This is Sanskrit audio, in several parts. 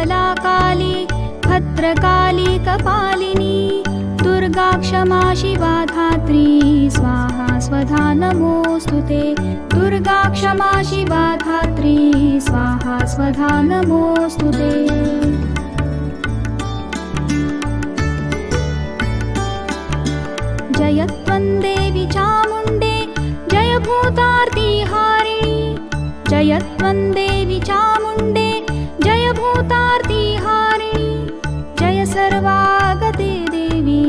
मंगला काली भद्रकाली कपालिनी दुर्गा क्षमा शिवा धात्री स्वाहा स्वधा नमोस्तुते दुर्गा क्षमा शिवा धात्री स्वाहा स्वधा नमोस्तुते जय त्वं देवी चामुण्डे जय भूतार्ति हारिणी जय त्वं देवी चामुण्डे जय भूतार्ति हारिणी जय सर्वागते देवी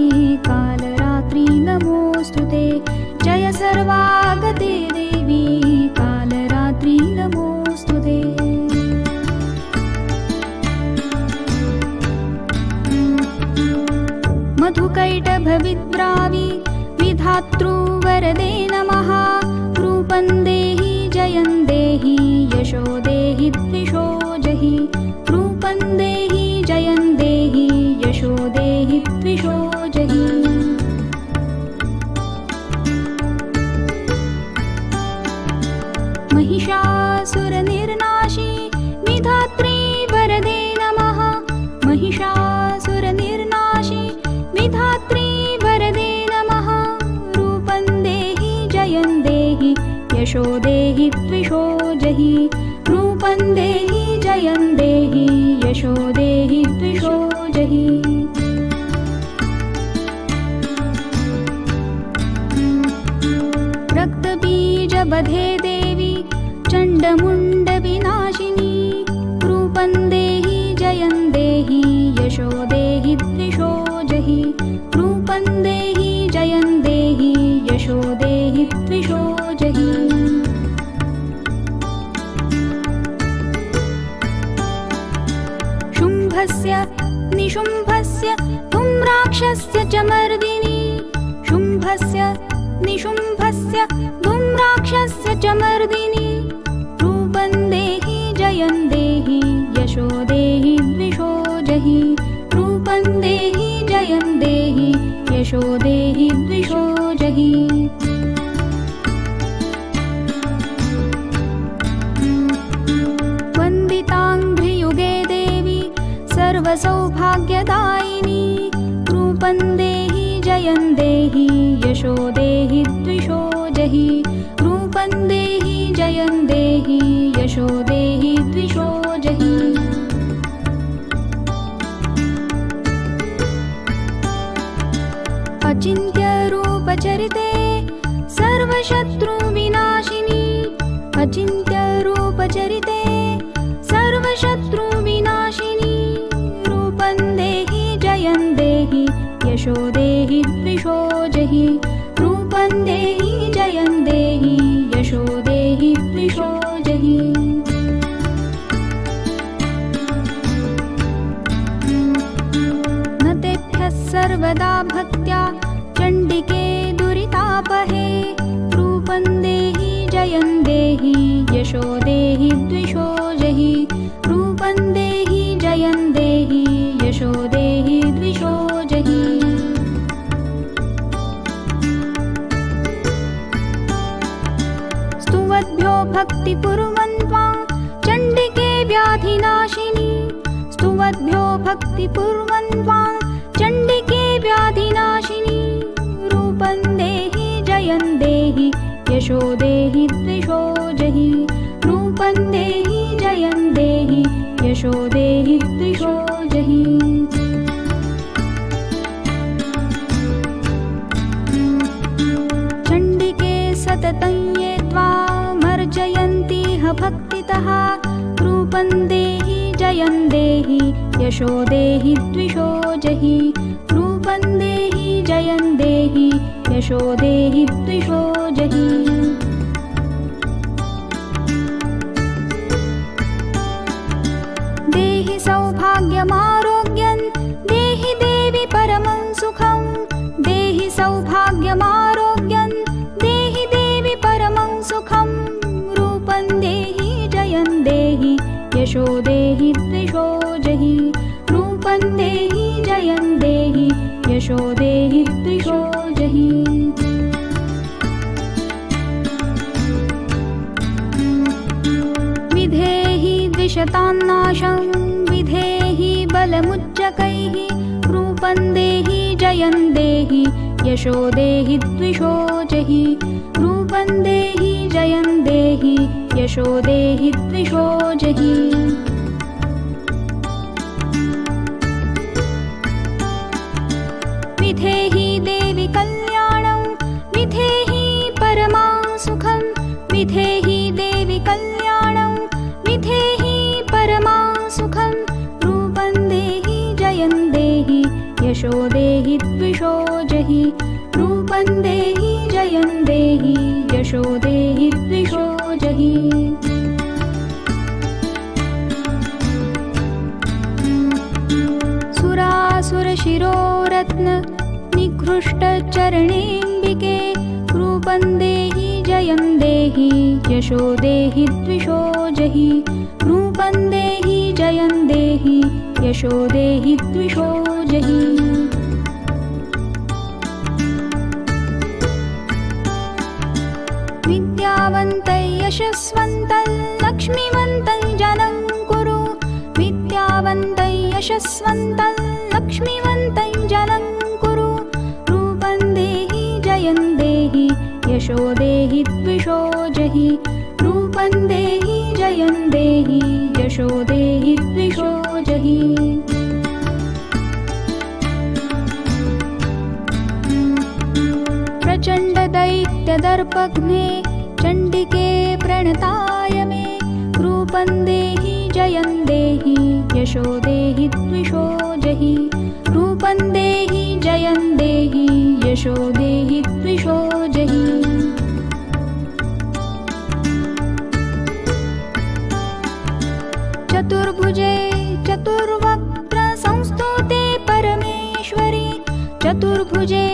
कालरात्रि नमोस्तुते जय सर्वागते देवी कालरात्रि नमोस्तुते मधुकैटभविद्रावि विधातृवरदे नमः रूपं देहि जयं देहि यशो देहि द्विषो जहि रूपं देहि जयं देहि यशो देहि द्विषो जहि महिषासुरनिर्नाशी विधात्री वरदे नमः महिषासुरनिर्नाशी विधात्री वरदे नमः रूपं देहि जयं देहि यशो देहि द्विषो जहि रूपं देहि जयं देहि यशो देहि द्विषो जहि रक्तबीजवधे देवी चण्डमुण्डविनाशिनी रूपं देहि जयं देहि यशो देहि द्विषो जहि रूपं देहि जयं देहि यशो देहि द्विषो जहि शुम्भस्य निशुम्भस्य धूम्राक्षस्य च मर्दिनी शुम्भस्य निशुम्भस्य धूम्राक्षस्य च मर्दिनी रूपं देहि जयं देहि यशो देहि द्विषो जहि रूपं देहि जयं देहि यशो देहि द्विषो जहि वन्दिताङ्घ्रियुगे देवी सर्वसौभाग्यदायिनी रूपं देहि जयं देहि यशो देहि द्विषो जहि रूपं देहि जयं देहि यशो देहि द्विषो जहि अचिन्त्यरूपचरिते सर्वशत्रुविनाशिनी अचिन्त्यरूपचरिते सर्वशत्रुविनाशिनी रूपं देहि जयं देहि यशो देहि द्विषो जहि रूपं देहि जयं देहि यशो देहि द्विषो जहि न तेभ्यः सर्वदा भक्त्या चण्डिके दुरितापहे रूपं देहि जयं देहि यशो देहि द्विषो जहि रूपं देहि जयं देहि यशो देहि द्विषो जहि स्तुवद्भ्यो भक्तिपूर्वन्त्वां चण्डिके व्याधिनाशिनी स्तुवद्भ्यो भक्तिपूर्वन्त्वां चण्डिके व्याधिनाशिनी रूपं देहि जयं देहि यशो देहि द्विषो जहि रूपं देहि जयं देहि यशो देहि द्विषो जहि चण्डिके सततं ये त्वामर्जयन्तीह भक्तितः रूपं देहि जयं देहि यशो देहि द्विषो जहि रूपं देहि जयं देहि यशो देहि द्विषो जहि देहि सौभाग्यमारोग्यं देहि देवि परमं सुखं देहि सौभाग्यमारोग्यं देहि देवि परमं सुखं रूपं देहि जयं देहि यशो देहि द्विषो जहि रूपं देहि जयं देहि यशो देहि द्विषो जहि विधेहि द्विषतान्नाशं विधेहि सकलमुच्चकैः रूपं देहि जयं देहि यशो देहि द्विषो जहि रूपं देहि जयं देहि यशो देहि द्विषो जहि विधेहि देवि कल्याणं विधेहि परमां सुखं विधेहि देवि कल्याणं विधेहि परमां सुखं रूपं देहि जयं देहि यशो देहि द्विषो जहि रूपं देहि जयं देहि यशो देहि द्विषो जहि सुरासुरशिरोरत्न निकृष्टचरणेऽम्बिके रूपं देहि जयं देहि यशो देहि द्विषो जहि रूपं देहि जयं देहि यशो देहि द्विषो जहि विद्यावन्तं यशस्वन्तं लक्ष्मीवन्तं जनं कुरु विद्यावन्तं यशस्वन्तं लक्ष्मीवन्तं जनं कुरु रूपं देहि जयं देहि यशो देहि द्विषो जहि रूपं देहि जयं देहि यशो देहि द्विषो जहि प्रचण्डदैत्यदर्पघ्ने चण्डिके प्रणताय मे रूपं देहि जयं देहि यशो देहि द्विषो जहि रूपं देहि जयं देहि यशो देहि द्विषो जहि चतुर्भुजे चतुर्वक्त्र संस्तुते परमेश्वरि चतुर्भुजे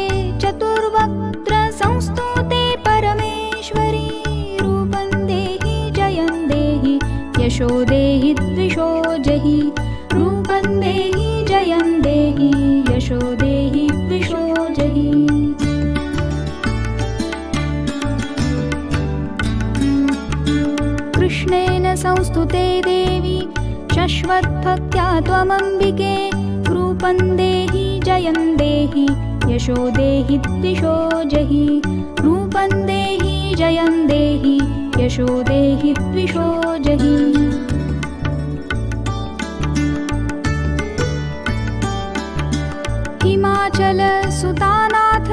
चतुर्वक्त्र संस्तुते परमेश्वरि रूपं देहि जयं देहि यशो देहि द्विषो जहि रूपं देहि जयं देहि यशो देहि द्विषो जहि कृष्णेन संस्तुते देवी शश्वद्भक्त्या त्वमम्बिके रूपं देहि जयं देहि यशो देहि द्विषो जहि रूपं देहि जयं देहि यशो देहि द्विषो जहि हिमाचलसुतानाथ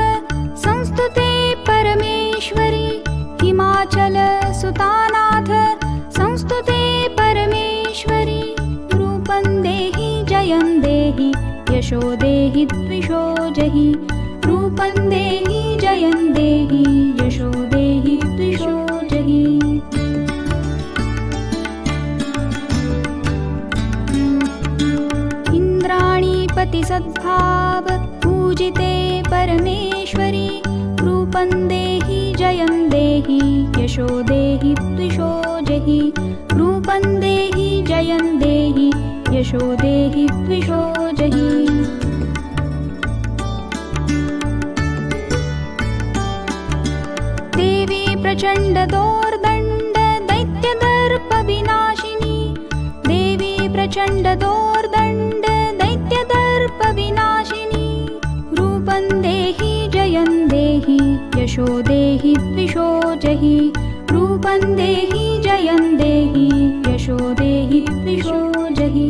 संस्तुते परमेश्वरि हिमाचलसुतानाथ संस्तुते परमेश्वरि रूपं देहि जयं देहि यशो देहि द्विषो जहि रूपं देहि जयं देहि यशो देहि द्विषो जहि इन्द्राणीपतिसद्भाव पूजिते परमेश्वरि रूपं देहि जयं देहि यशो देहि द्विषो जहि रूपं देहि जयं देहि यशो देहि द्विषो जहि देवी प्रचण्डदोर्दण्ड दैत्यदर्पविनाशिनी देवी प्रचण्डदोर्दण्ड दैत्यदर्पविनाशिनी रूपं देहि जयं देहि यशो देहि द्विषो जहि रूपं देहि जयं देहि यशो देहि द्विषो जहि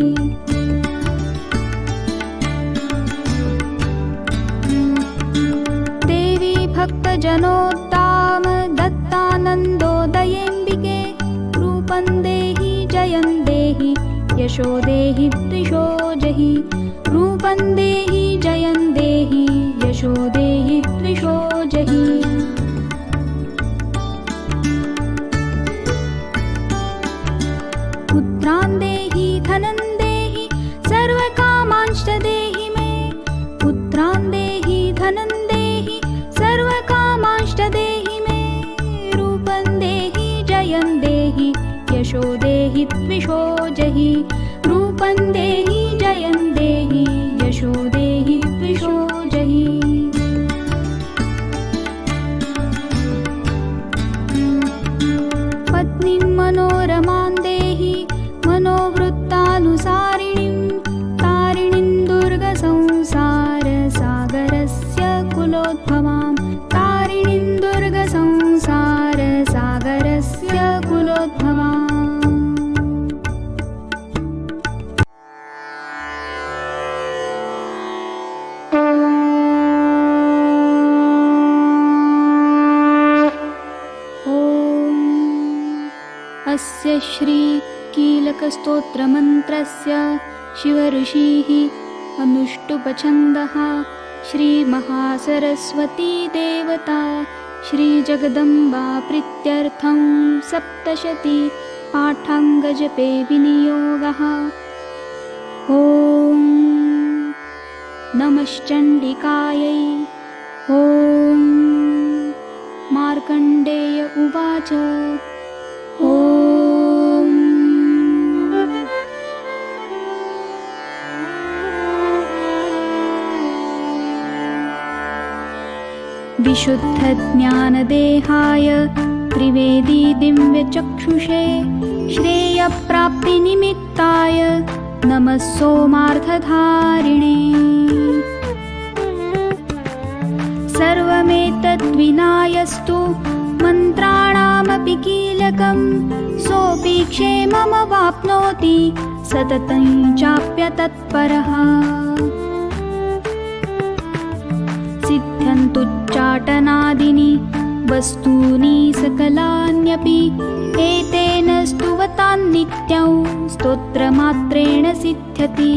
देवी भक्तजनोत्ताम दत्तानन्दोदयेऽम्बिके रूपं देहि जयं देहि यशो देहि द्विषो जहि रूपं देहि जयं देहि यशो देहि द्विषो जहि पुत्रान् देहि धनं देहि सर्वकामांश्च देहि मे पुत्रान् देहि धनं देहि सर्वकामांश्च देहि मे रूपं देहि जयं देहि यशो देहि द्विषो जहि रूपं देहि जयं देहि यशो देहि द्विषो जहि पत्नीं मनोरमां देहि मनोवृत्तानुसारिणीं तारिणीं अस्य श्रीकीलकस्तोत्रमन्त्रस्य शिवऋषिः अनुष्टुप्छन्दः श्रीमहासरस्वती देवता श्रीजगदम्बा प्रीत्यर्थं सप्तशती पाठाङ्गजपे विनियोगः। ॐ नमश्चण्डिकायै। ॐ मार्कण्डेय उवाच। ॐ विशुद्धज्ञानदेहाय त्रिवेदी दिव्यचक्षुषे श्रेयप्राप्तिनिमित्ताय नमः सोमार्थधारिणे। सर्वमेतद्विनायस्तु मन्त्राणामपि कीलकं सोऽपि क्षेममवाप्नोति सततं चाप्यतत्परः। सिद्ध्यन्तुच्चाटनादीनि वस्तूनि सकलान्यपि एतेन स्तुवतान्नित्यं स्तोत्रमात्रेण सिद्ध्यति।